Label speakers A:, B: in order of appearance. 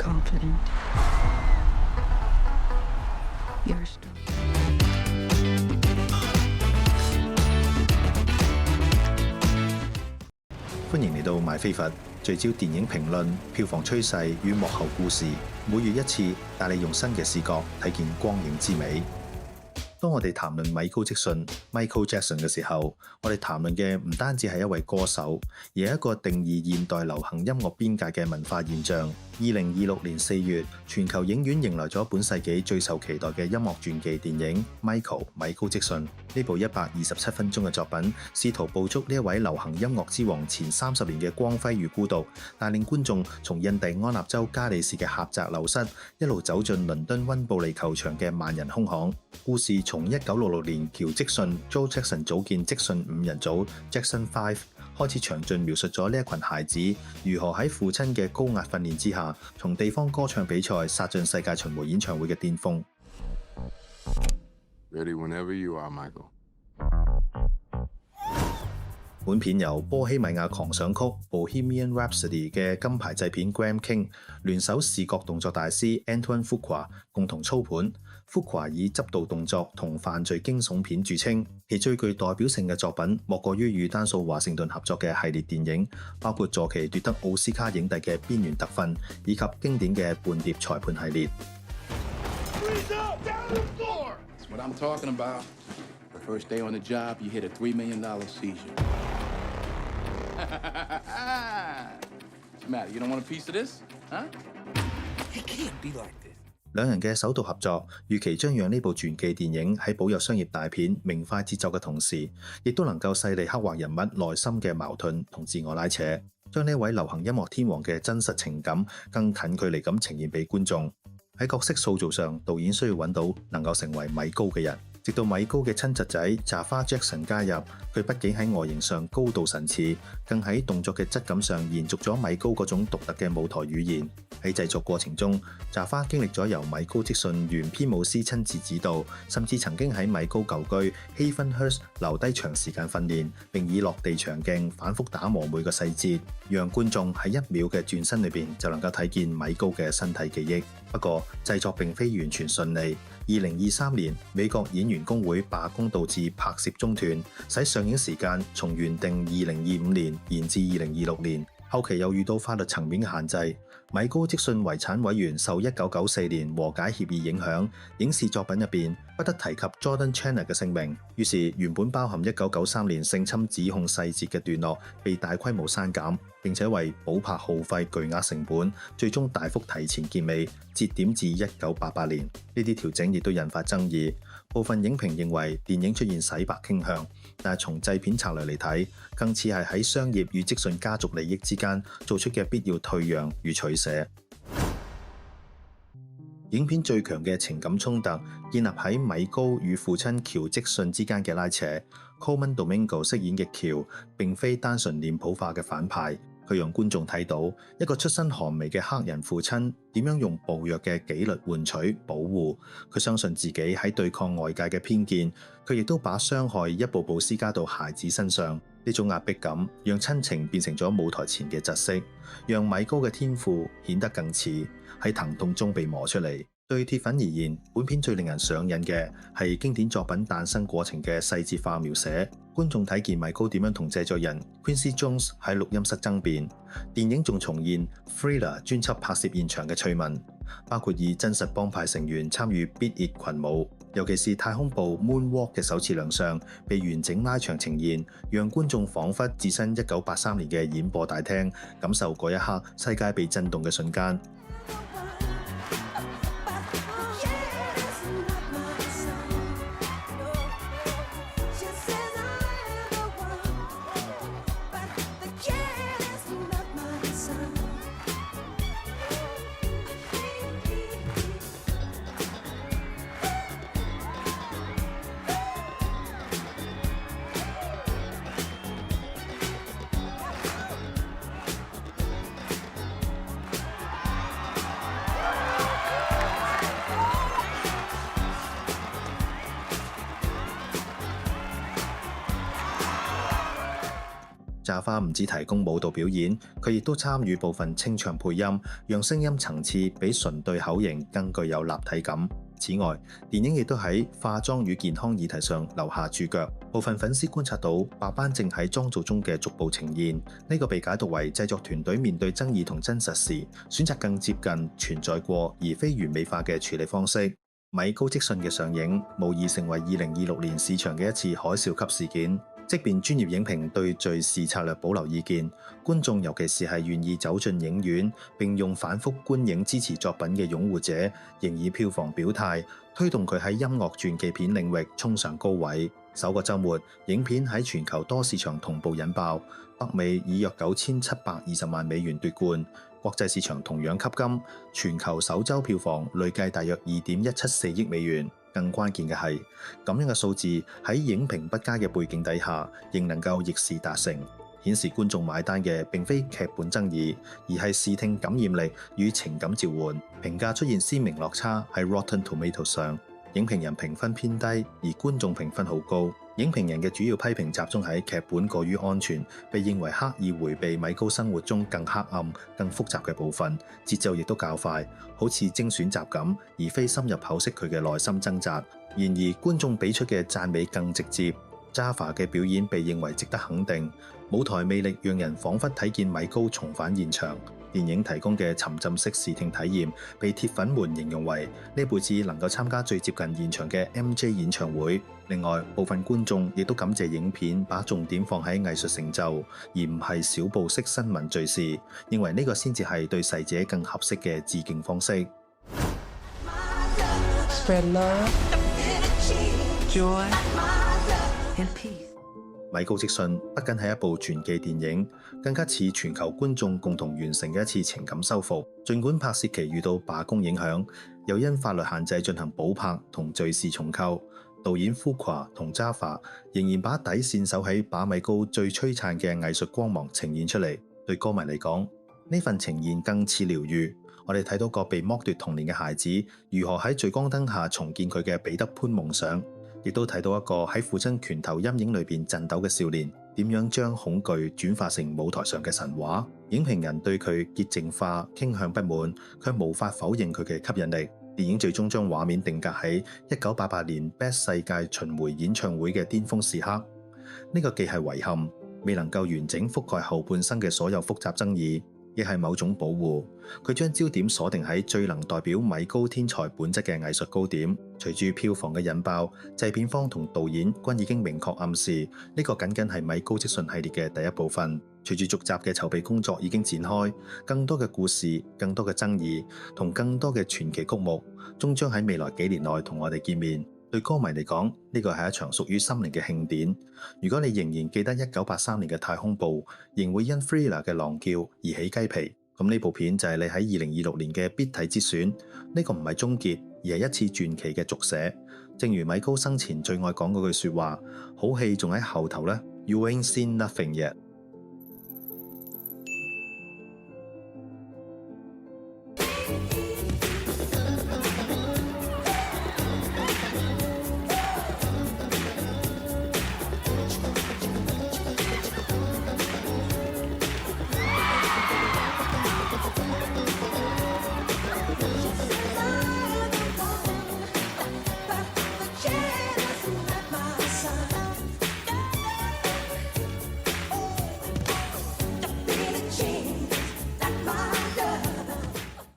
A: confident. You're strong.
B: 歡迎嚟到賣飛佛，聚焦電影評論、票房趨勢與幕後故事。每月一次，帶你用新嘅視角睇見光影之美。當我哋談論米高積遜 （Michael Jackson） 嘅時候，我哋談論嘅唔單止係一位歌手，而係一個定義現代流行音樂邊界嘅文化現象。2026年4月，全球影院迎來咗本世紀最受期待嘅音樂傳記電影《Michael》米高積遜。呢部127分鐘嘅作品，試圖捕捉呢一位流行音樂之王前30年嘅光輝與孤獨，帶領觀眾從印第安納州加利士嘅狹窄流失，一路走進倫敦溫布利球場嘅萬人空巷。故事從1966年喬積遜 Joe Jackson 組建積遜5人組 Jackson 5開始，詳盡描述咗呢一群孩子如何喺父親嘅高壓訓練之下，從地方歌唱比賽殺進世界巡迴演唱會嘅巔峰。
C: Ready whenever you are, Michael.
B: 本片由波希米亞狂想曲 Bohemian Rhapsody 嘅金牌製片 Graham King 聯手視覺動作大師 Antoine Fuqua 共同操盤。Fuqua 以執導動作同犯罪驚悚片著稱，其最具代表性嘅作品莫過於與丹素華盛頓合作嘅系列電影，包括坐騎奪得奧斯卡影帝嘅《邊緣特訓》以及經典嘅叛諜裁判系列。
D: That's what I'm talking about. The first day on the job, you hit a $3 million seizure. What's the matter? You don't want a piece of this? Huh? It can't be like this.
B: 兩人嘅首度合作，預期將讓呢部傳記電影喺保有商業大片明快節奏嘅同時，亦都能夠細膩刻畫人物內心嘅矛盾同自我拉扯，將呢位流行音樂天王嘅真實情感更近距離咁呈現俾觀眾。喺角色塑造上，導演需要揾到能夠成為米高嘅人。直到米高嘅親侄仔扎花 Jackson 加入，佢不僅喺外形上高度神似，更喺動作嘅質感上延續咗米高嗰種獨特嘅舞台語言。喺製作過程中，扎花經歷咗由米高積遜原編舞師親自指導，甚至曾經喺米高舊居 Havenhurst 留低長時間訓練，並以落地長鏡反覆打磨每個細節，讓觀眾喺1秒嘅轉身裏邊就能夠睇見米高嘅身體記憶。不過製作並非完全順利。2023年，美國演員工會罷工導致拍攝中斷，使上映時間從原定2025年延至2026年。後期又遇到法律層面嘅限制。米高積遜遺產委員受1994年和解協議影響，影視作品入邊不得提及 Jordan Chandler 嘅姓名，於是原本包含1993年性侵指控細節嘅段落被大規模刪減，並且為補拍耗費巨額成本，最終大幅提前結尾，節點至1988年。呢啲調整亦都引發爭議。部分影評認為電影出現洗白傾向，但係從製片策略嚟睇，更似係喺商業與積遜家族利益之間做出嘅必要退讓與取捨。影片最強嘅情感衝突建立喺米高與父親喬積遜之間嘅拉扯。Colman Domingo 飾演嘅喬並非單純臉譜化嘅反派，佢讓觀眾睇到一個出身寒微嘅黑人父親點樣用暴虐嘅紀律換取保護。佢相信自己喺對抗外界嘅偏見，佢亦都把傷害一步步施加到孩子身上。呢種壓迫感讓親情變成咗舞台前嘅窒息，讓米高嘅天賦顯得更似喺疼痛中被磨出嚟。對鐵粉而言，本片最令人上癮嘅係經典作品誕生過程嘅細節化描寫。觀眾睇見米高點樣同製作人 Quincy Jones 喺錄音室爭辯。電影仲重現 Thriller 專輯拍攝現場嘅趣聞，包括以真實幫派成員參與 Beat It 群舞，尤其是太空步 Moonwalk 嘅首次亮相，被完整拉長呈現，讓觀眾彷彿置身1983年嘅演播大廳，感受嗰一刻世界被震動嘅瞬間。炸花唔止提供舞蹈表演，佢亦都參與部分清唱配音，讓聲音層次比純對口型更具有立體感。此外，電影亦都喺化妝與健康議題上留下注腳。部分粉絲觀察到白斑正喺妝造中嘅逐步呈現，呢個被解讀為製作團隊面對爭議同真實時，選擇更接近存在過而非完美化嘅處理方式。米高積遜嘅上映，無疑成為2026年市場嘅一次海嘯級事件。即便專業影評對敘事策略保留意見，觀眾尤其是係願意走進影院並用反覆觀影支持作品嘅擁護者，仍以票房表態，推動佢喺音樂傳記片領域衝上高位。首個週末，影片喺全球多市場同步引爆，北美以約9720萬美元奪冠，國際市場同樣吸金，全球首週票房累計大約2.174億美元。更關鍵嘅係，咁樣嘅數字喺影評不佳嘅背景底下，仍能夠逆市達成，顯示觀眾買單嘅並非劇本爭議，而係視聽感染力與情感召喚。評價出現鮮明落差喺 Rotten Tomatoes 上，影評人評分偏低，而觀眾評分好高。影評人嘅主要批評集中喺劇本過於安全，被認為刻意迴避米高生活中更黑暗、更複雜嘅部分，節奏亦都較快，好似精選集咁，而非深入剖析佢嘅內心掙扎。然而觀眾俾出嘅讚美更直接，扎華嘅表演被認為值得肯定，舞台魅力讓人彷彿睇見米高重返現場。電影提供嘅沉浸式視聽體驗，被鐵粉們形容為呢輩子能夠參加最接近現場嘅 MJ 演唱會。另外，部分觀眾亦都感謝影片把重點放喺藝術成就，而唔係小報式新聞敘事，認為呢個先至係對逝者更合適嘅致敬方式。
A: Spread love, joy, and peace.
B: 米高積遜不僅係一部傳記電影，更加似全球觀眾共同完成嘅一次情感修復。儘管拍攝期遇到罷工影響，又因法律限制進行補拍同敘事重構，導演庫夸同扎華仍然把底線守喺把米高最璀璨嘅藝術光芒呈現出嚟。對歌迷嚟講，呢份呈現更似療愈。我哋睇到個被剝奪童年嘅孩子，如何喺聚光燈下重建佢嘅彼得潘夢想。亦都睇到一個喺父親拳頭陰影裏邊震抖嘅少年，點樣將恐懼轉化成舞台上嘅神話。影評人對佢潔淨化傾向不滿，卻無法否認佢嘅吸引力。電影最終將畫面定格喺1988年 Best 世界巡迴演唱會嘅巔峰時刻。呢個既係遺憾，未能夠完整覆蓋後半生嘅所有複雜爭議，亦係某種保護。佢將焦點鎖定喺最能代表米高天才本質嘅藝術高點。隨住票房嘅引爆，製片方同導演均已經明確暗示，呢個僅僅係米高積遜系列嘅第一部分。隨住續集嘅籌備工作已經展開，更多嘅故事、更多嘅爭議同更多嘅傳奇曲目，終將喺未來幾年內同我哋見面。對歌迷嚟講，呢個係一場屬於心靈嘅慶典。如果你仍然記得1983年嘅太空步，仍會因 Thriller 嘅狼叫而起雞皮，咁呢部片就係你喺2026年嘅必睇之選。呢個唔係終結，而係一次傳奇嘅續寫。正如米高生前最愛講嗰句說話：好戲仲喺後頭呢，You ain't seen nothing yet。